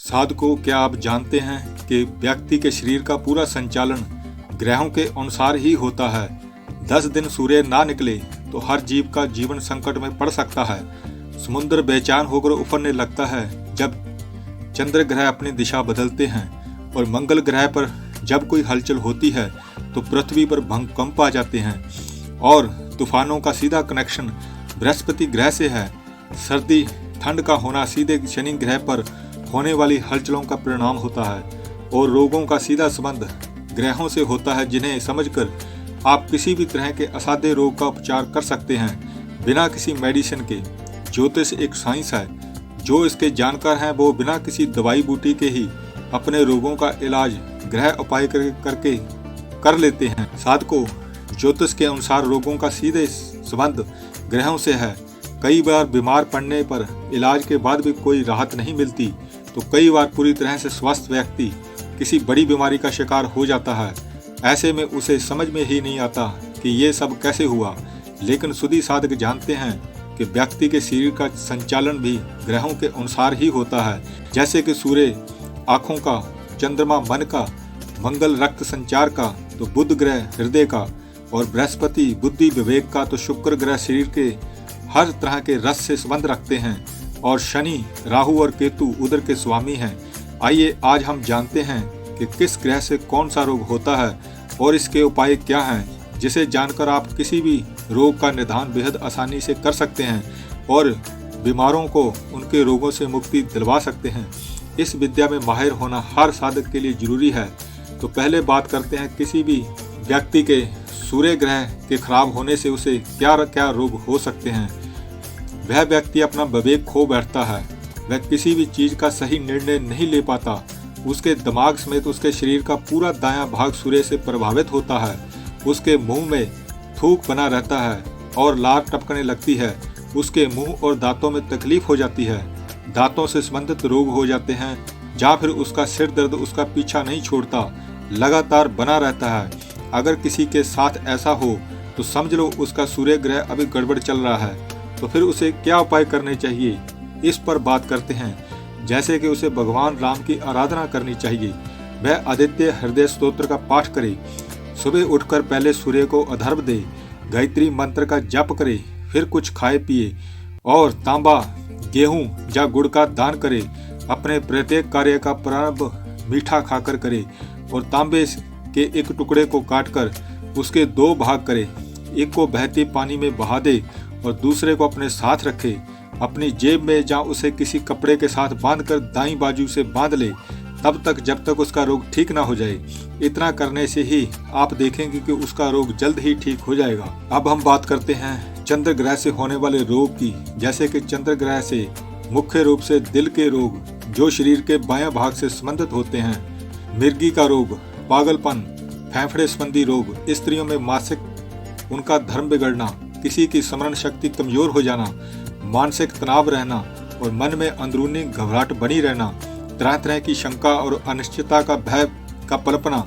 साधकों, क्या आप जानते हैं कि व्यक्ति के शरीर का पूरा संचालन ग्रहों के अनुसार ही होता है। 10 दिन सूर्य ना निकले तो हर जीव का जीवन संकट में पड़ सकता है। समुद्र बेचैन होकर उफरने लगता है जब चंद्र ग्रह अपनी दिशा बदलते हैं, और मंगल ग्रह पर जब कोई हलचल होती है तो पृथ्वी पर भूकंप आ जाते हैं। और तूफानों का सीधा कनेक्शन बृहस्पति ग्रह से है। सर्दी ठंड का होना सीधे शनि ग्रह पर होने वाली हलचलों का परिणाम होता है। और रोगों का सीधा संबंध ग्रहों से होता है, जिन्हें समझकर आप किसी भी तरह के असाध्य रोग का उपचार कर सकते हैं बिना किसी मेडिसिन के। ज्योतिष एक साइंस है। जो इसके जानकार हैं वो बिना किसी दवाई बूटी के ही अपने रोगों का इलाज ग्रह उपाय करके कर लेते हैं। साधकों, ज्योतिष के अनुसार रोगों का सीधे संबंध ग्रहों से है। कई बार बीमार पड़ने पर इलाज के बाद भी कोई राहत नहीं मिलती, तो कई बार पूरी तरह से स्वस्थ व्यक्ति किसी बड़ी बीमारी का शिकार हो जाता है। ऐसे में उसे समझ में ही नहीं आता कि ये सब कैसे हुआ। लेकिन सुधी साधक जानते हैं कि व्यक्ति के शरीर का संचालन भी ग्रहों के अनुसार ही होता है। जैसे कि सूर्य आँखों का, चंद्रमा मन का, मंगल रक्त संचार का, तो बुध ग्रह हृदय का, और बृहस्पति बुद्धि विवेक का, तो शुक्र ग्रह शरीर के हर तरह के रस से संबंध रखते हैं, और शनि, राहु और केतु उदर के स्वामी हैं। आइए आज हम जानते हैं कि किस ग्रह से कौन सा रोग होता है और इसके उपाय क्या हैं, जिसे जानकर आप किसी भी रोग का निदान बेहद आसानी से कर सकते हैं और बीमारों को उनके रोगों से मुक्ति दिलवा सकते हैं। इस विद्या में माहिर होना हर साधक के लिए जरूरी है। तो पहले बात करते हैं किसी भी व्यक्ति के सूर्य ग्रह के खराब होने से उसे क्या क्या रोग हो सकते हैं। वह व्यक्ति अपना विवेक खो बैठता है। वह किसी भी चीज का सही निर्णय नहीं ले पाता। उसके दिमाग समेत उसके शरीर का पूरा दायां भाग सूर्य से प्रभावित होता है। उसके मुंह में थूक बना रहता है और लार टपकने लगती है। उसके मुंह और दांतों में तकलीफ हो जाती है। दांतों से संबंधित रोग हो जाते हैं, या फिर उसका सिर दर्द उसका पीछा नहीं छोड़ता, लगातार बना रहता है। अगर किसी के साथ ऐसा हो तो समझ लो उसका सूर्य ग्रह अभी गड़बड़ चल रहा है। तो फिर उसे क्या उपाय करने चाहिए, इस पर बात करते हैं। जैसे कि उसे भगवान राम की आराधना करनी चाहिए। वह आदित्य हृदय स्तोत्र का पाठ करे। सुबह उठकर पहले सूर्य को अर्घ्य दे, गायत्री मंत्र का जप करे, फिर कुछ खाए पिए और तांबा, गेहूं या गुड़ का दान करे। अपने प्रत्येक कार्य का प्रारंभ मीठा खाकर करे और तांबे के एक टुकड़े को काटकर उसके 2 भाग करे। एक को बहते पानी में बहा दे और दूसरे को अपने साथ रखे। अपनी जेब में या उसे किसी कपड़े के साथ बांधकर दाईं बाजू से बांध ले, तब तक जब तक उसका रोग ठीक ना हो जाए। इतना करने से ही आप देखेंगे कि उसका रोग जल्द ही ठीक हो जाएगा। अब हम बात करते हैं चंद्र ग्रह से होने वाले रोग की। जैसे कि चंद्र ग्रह से मुख्य रूप से दिल के रोग, जो शरीर के बायां भाग से संबंधित होते हैं, मिर्गी का रोग, पागलपन, फेफड़े संबंधी रोग, स्त्रियों में मासिक उनका धर्म बिगड़ना, किसी की स्मरण शक्ति कमजोर हो जाना, मानसिक तनाव रहना और मन में अंदरूनी घबराहट बनी रहना, तरह तरह की शंका और अनिश्चितता का भय का पलपना,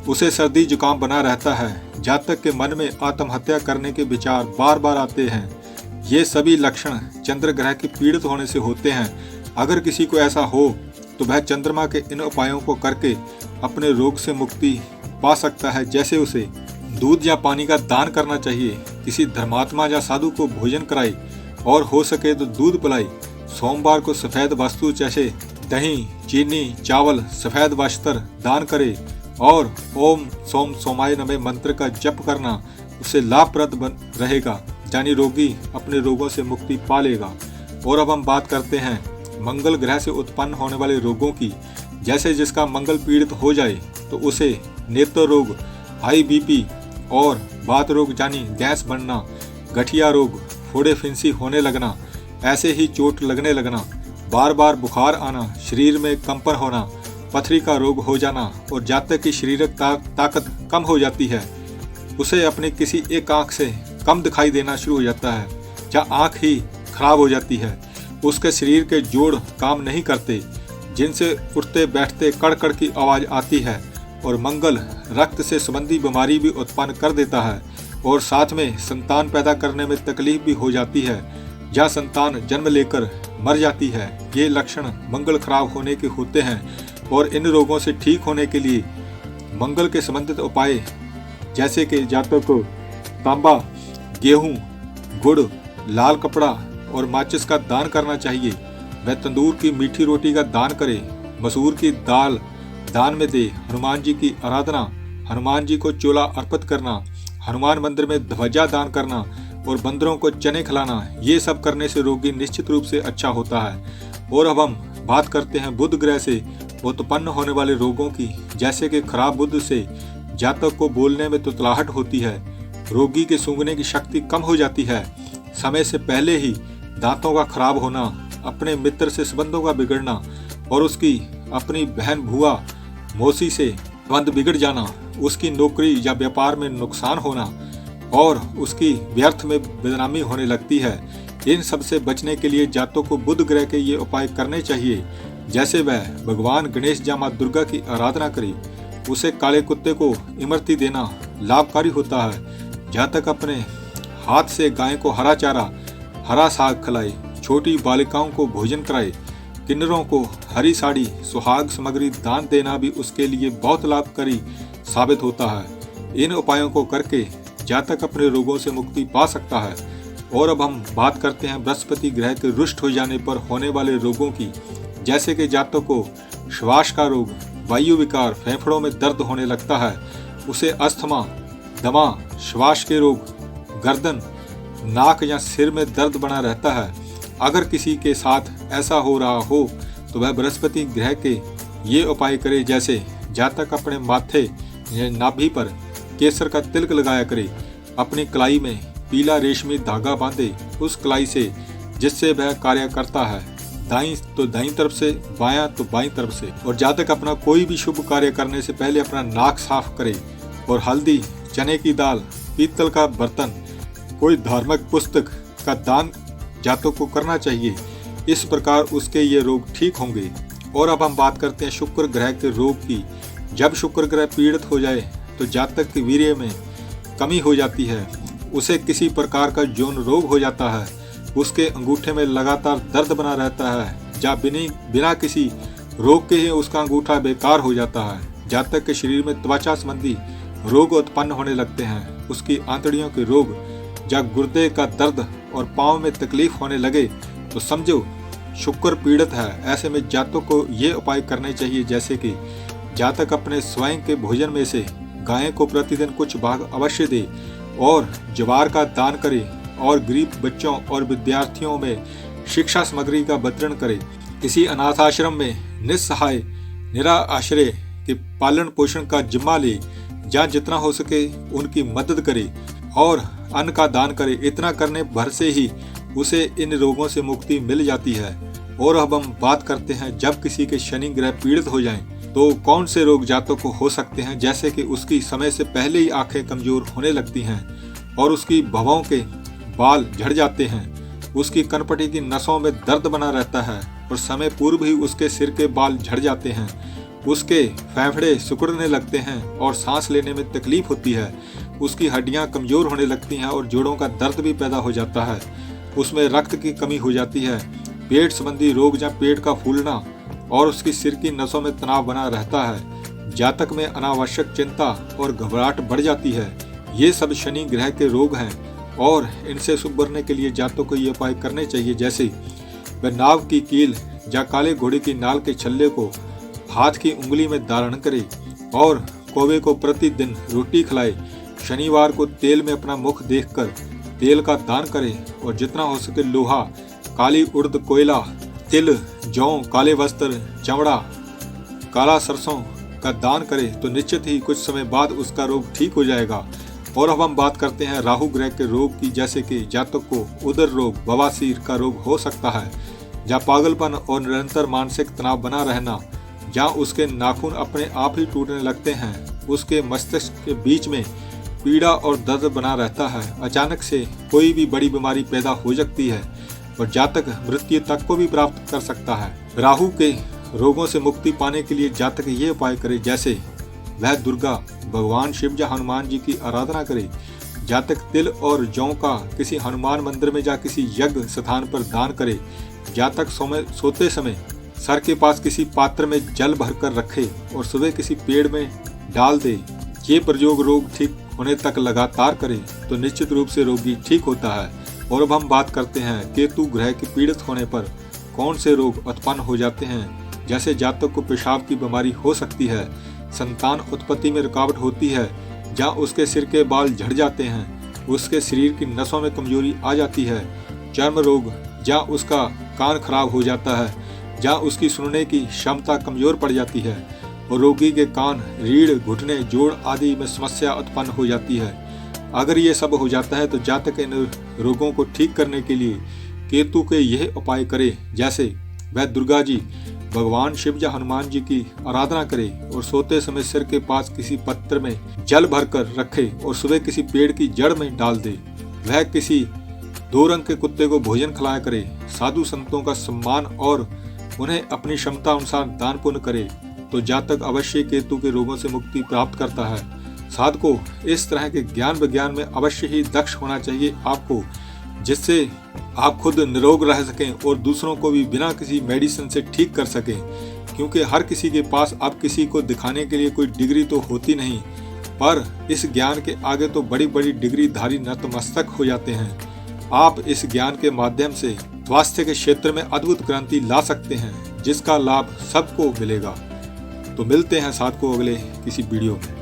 उसे सर्दी जुकाम बना रहता है, जब तक कि मन में आत्महत्या करने के विचार बार बार आते हैं। ये सभी लक्षण चंद्र ग्रह के पीड़ित होने से होते हैं। अगर किसी को ऐसा हो तो वह चंद्रमा के इन उपायों को करके अपने रोग से मुक्ति पा सकता है। जैसे उसे दूध या पानी का दान करना चाहिए, किसी धर्मात्मा या साधु को भोजन कराए और हो सके तो दूध पिलाए। सोमवार को सफेद वस्तु जैसे दही, चीनी, चावल, सफेद वस्त्र दान करे और ओम सोम सोमाय नमः मंत्र का जप करना उससे लाभप्रद रहेगा, यानी रोगी अपने रोगों से मुक्ति पा लेगा। और अब हम बात करते हैं मंगल ग्रह से उत्पन्न होने वाले रोगों की। जैसे जिसका मंगल पीड़ित हो जाए तो उसे नेत्र रोग, हाई बीपी और बात रोग यानी गैस बनना, गठिया रोग, फोड़े फिंसी होने लगना, ऐसे ही चोट लगने लगना, बार बार बुखार आना, शरीर में कंपन होना, पथरी का रोग हो जाना और जब तक की शारीरिक ताकत कम हो जाती है, उसे अपनी किसी एक आंख से कम दिखाई देना शुरू हो जाता है या आंख ही खराब हो जाती है। उसके शरीर के जोड़ काम नहीं करते, जिनसे उठते बैठते कड़कड़ की आवाज़ आती है। और मंगल रक्त से संबंधी बीमारी भी उत्पन्न कर देता है और साथ में संतान पैदा करने में तकलीफ भी हो जाती है। या संतान जन्म लेकर मर जाती है, ये लक्षण मंगल खराब होने के होते हैं। और इन रोगों से ठीक होने के लिए मंगल के संबंधित उपाय जैसे कि जातक को तांबा, गेहूं, गुड़, लाल कपड़ा और माचिस का दान करना चाहिए। वह तंदूर की मीठी रोटी का दान करे, मसूर की दाल दान में दे, हनुमान जी की आराधना, हनुमान जी को चोला अर्पित करना, हनुमान मंदिर में ध्वजा दान करना और बंदरों को चने खिलाना, ये सब करने से रोगी निश्चित रूप से अच्छा होता है। और अब हम बात करते हैं बुध ग्रह से उत्पन्न होने वाले रोगों की, जैसे कि खराब बुध से जातक को बोलने में तुतलाहट होती है, रोगी के सूंघने की शक्ति कम हो जाती है, समय से पहले ही दांतों का खराब होना, अपने मित्र से संबंधों का बिगड़ना और उसकी अपनी बहन बुआ मौसी से संबंध बिगड़ जाना, उसकी नौकरी या व्यापार में नुकसान होना और उसकी व्यर्थ में बदनामी होने लगती है। इन सब से बचने के लिए जातकों को बुध ग्रह के ये उपाय करने चाहिए, जैसे वह भगवान गणेश या मां दुर्गा की आराधना करे, उसे काले कुत्ते को इमरती देना लाभकारी होता है। जातक अपने हाथ से गाय को हरा चारा, हरा साग खिलाए, छोटी बालिकाओं को भोजन कराए, किन्नरों को हरी साड़ी, सुहाग सामग्री दान देना भी उसके लिए बहुत लाभकारी साबित होता है। इन उपायों को करके जातक अपने रोगों से मुक्ति पा सकता है। और अब हम बात करते हैं बृहस्पति ग्रह के रुष्ट हो जाने पर होने वाले रोगों की, जैसे कि जातक को श्वास का रोग, वायु विकार, फेफड़ों में दर्द होने लगता है, उसे अस्थमा, दमा, श्वास के रोग, गर्दन, नाक या सिर में दर्द बना रहता है। अगर किसी के साथ ऐसा हो रहा हो तो वह बृहस्पति ग्रह के ये उपाय करे, जैसे जातक अपने माथे या नाभि पर केसर का तिलक लगाया करे, अपनी कलाई में पीला रेशमी धागा बांधे, उस कलाई से जिससे वह कार्य करता है, दाईं तो दाईं तरफ से, बायां तो बाईं तरफ से। और जातक अपना कोई भी शुभ कार्य करने से पहले अपना नाक साफ करे और हल्दी, चने की दाल, पीतल का बर्तन, कोई धार्मिक पुस्तक का दान जातक को करना चाहिए। इस प्रकार उसके ये रोग ठीक होंगे। और अब हम बात करते हैं शुक्र ग्रह के रोग की। जब शुक्र ग्रह पीड़ित हो जाए तो जातक के वीर्य में कमी हो जाती है, उसे किसी प्रकार का यौन रोग हो जाता है, उसके अंगूठे में लगातार दर्द बना रहता है, या बिना किसी रोग के ही उसका अंगूठा बेकार हो जाता है। जातक के शरीर में त्वचा संबंधी रोग उत्पन्न होने लगते हैं, उसकी आंतड़ियों के रोग या गुर्दे का दर्द और पाँव में तकलीफ होने लगे तो समझो शुक्र पीड़ित है। ऐसे में जातक को ये उपाय करने चाहिए, जैसे कि जातक अपने स्वयं के भोजन में से गाय को प्रतिदिन कुछ भाग अवश्य दे और ज्वार का दान करे और गरीब बच्चों और विद्यार्थियों में शिक्षा सामग्री का वितरण करे। किसी अनाथ आश्रम में निस्सहाय निराश्रय के पालन पोषण का जिम्मा ले, जहाँ जितना हो सके उनकी मदद करे और अन्न का दान करे। इतना करने भर से ही उसे इन रोगों से मुक्ति मिल जाती है। और अब हम बात करते हैं जब किसी के शनि ग्रह पीड़ित हो जाएं तो कौन से रोग जातक को हो सकते हैं, जैसे कि उसकी समय से पहले ही आंखें कमजोर होने लगती हैं और उसकी भवों के बाल झड़ जाते हैं, उसकी कनपटी की नसों में दर्द बना रहता है और समय पूर्व ही उसके सिर के बाल झड़ जाते हैं, उसके फेफड़े सिकुड़ने लगते हैं और सांस लेने में तकलीफ होती है, उसकी हड्डियां कमजोर होने लगती हैं और जोड़ों का दर्द भी पैदा हो जाता है, उसमें रक्त की कमी हो जाती है, पेट संबंधी रोग या पेट का फूलना और उसकी सिर की नसों में तनाव बना रहता है। जातक में अनावश्यक चिंता और घबराहट बढ़ जाती है। ये सब शनि ग्रह के रोग हैं और इनसे उबरने के लिए जातक को ये उपाय करने चाहिए, जैसे वह नाव की कील या काले घोड़े की नाल के छल्ले को हाथ की उंगली में धारण करे और कौवे को प्रतिदिन रोटी खिलाए। शनिवार को तेल में अपना मुख देखकर तेल का दान करे और जितना हो सके लोहा, काली उड़द, कोयला, तिल, जौ, काले वस्त्र, चमड़ा, काला सरसों का दान करे तो निश्चित ही कुछ समय बाद उसका रोग ठीक हो जाएगा। और अब हम बात करते हैं राहु ग्रह के रोग की, जैसे कि जातक को उदर रोग, बवासीर का रोग हो सकता है, या पागलपन और निरंतर मानसिक तनाव बना रहना, या उसके नाखून अपने आप ही टूटने लगते हैं, उसके मस्तिष्क के बीच में पीड़ा और दर्द बना रहता है, अचानक से कोई भी बड़ी बीमारी पैदा हो सकती है और जातक मृत्यु तक को भी प्राप्त कर सकता है। राहु के रोगों से मुक्ति पाने के लिए जातक ये उपाय करे, जैसे वह दुर्गा, भगवान शिव या हनुमान जी की आराधना करे, जातक तिल और जौ का किसी हनुमान मंदिर में या किसी यज्ञ स्थान पर दान करे। जातक सोते समय सर के पास किसी पात्र में जल भरकर रखे और सुबह किसी पेड़ में डाल दे। ये प्रयोग रोग ठीक होने तक लगातार करे तो निश्चित रूप से रोगी ठीक होता है। और अब हम बात करते हैं केतु ग्रह के पीड़ित होने पर कौन से रोग उत्पन्न हो जाते हैं। जैसे जातक को पेशाब की बीमारी हो सकती है, संतान उत्पत्ति में रुकावट होती है, जहाँ उसके सिर के बाल झड़ जाते हैं, उसके शरीर की नसों में कमजोरी आ जाती है, चर्म रोग, जहाँ उसका कान खराब हो जाता है, जहाँ उसकी सुनने की क्षमता कमजोर पड़ जाती है और रोगी के कान, रीढ़, घुटने, जोड़ आदि में समस्या उत्पन्न हो जाती है। अगर ये सब हो जाता है तो जातक इन रोगों को ठीक करने के लिए केतु के यह उपाय करे। जैसे वह दुर्गा जी, भगवान शिव या हनुमान जी की आराधना करे और सोते समय सिर के पास किसी पत्र में जल भरकर रखे और सुबह किसी पेड़ की जड़ में डाल दे। वह किसी 2 रंग के कुत्ते को भोजन खिलाया करे। साधु संतों का सम्मान और उन्हें अपनी क्षमता अनुसार दान पुण्य करे तो जातक अवश्य केतु के रोगों से मुक्ति प्राप्त करता है। साधक को इस तरह के ज्ञान विज्ञान में अवश्य ही दक्ष होना चाहिए आपको, जिससे आप खुद निरोग रह सकें और दूसरों को भी बिना किसी मेडिसिन से ठीक कर सकें। क्योंकि हर किसी के पास अब किसी को दिखाने के लिए कोई डिग्री तो होती नहीं, पर इस ज्ञान के आगे तो बड़ी बड़ी डिग्री धारी नतमस्तक हो जाते हैं। आप इस ज्ञान के माध्यम से स्वास्थ्य के क्षेत्र में अद्भुत क्रांति ला सकते हैं, जिसका लाभ सबको मिलेगा। तो मिलते हैं साथ को अगले किसी वीडियो में।